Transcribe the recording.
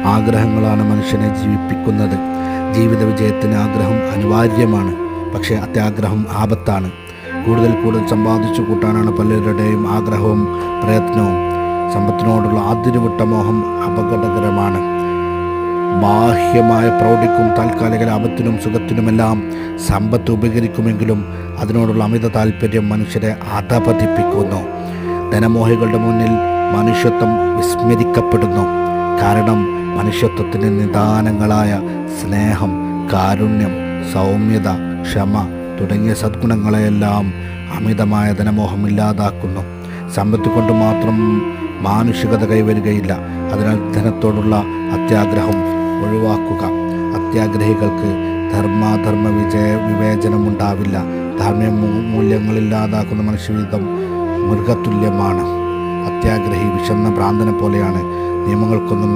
ആഗ്രഹങ്ങളാണ് മനുഷ്യനെ ജീവിപ്പിക്കുന്നത്. ജീവിത വിജയത്തിന് ആഗ്രഹം അനിവാര്യമാണ്. പക്ഷേ അത്യാഗ്രഹം ആപത്താണ്. കൂടുതൽ സമ്പാദിച്ചു കൂട്ടാനാണ് പലരുടെയും ആഗ്രഹവും പ്രയത്നവും. സമ്പത്തിനോടുള്ള അതിരുവിട്ട മോഹം അപകടകരമാണ്. ബാഹ്യമായ പ്രൗഢിക്കും താൽക്കാലിക ലാഭത്തിനും സുഖത്തിനുമെല്ലാം സമ്പത്ത് ഉപകരിക്കുമെങ്കിലും അതിനോടുള്ള അമിത താല്പര്യം മനുഷ്യരെ അധപതിപ്പിക്കുന്നു. ധനമോഹികളുടെ മുന്നിൽ മനുഷ്യത്വം വിസ്മരിക്കപ്പെടുന്നു. കാരണം മനുഷ്യത്വത്തിന് നിദാനങ്ങളായ സ്നേഹം, കാരുണ്യം, സൗമ്യത, ക്ഷമ തുടങ്ങിയ സദ്ഗുണങ്ങളെയെല്ലാം അമിതമായ ധനമോഹം ഇല്ലാതാക്കുന്നു. സമ്പത്ത് കൊണ്ട് മാത്രം മാനുഷികത കൈവരികയില്ല. അതിനാൽ ധനത്തോടുള്ള അത്യാഗ്രഹം ഒഴിവാക്കുക. അത്യാഗ്രഹികൾക്ക് ധർമാധർമ്മ വിവേചനമുണ്ടാവില്ല. ധാർമ്മിക മൂല്യങ്ങളില്ലാതാക്കുന്ന മനുഷ്യവിധം മൃഗതുല്യമാണ്. അത്യാഗ്രഹി വിശന്ന ഭ്രാന്തനെ പോലെയാണ്. നിയമങ്ങൾക്കൊന്നും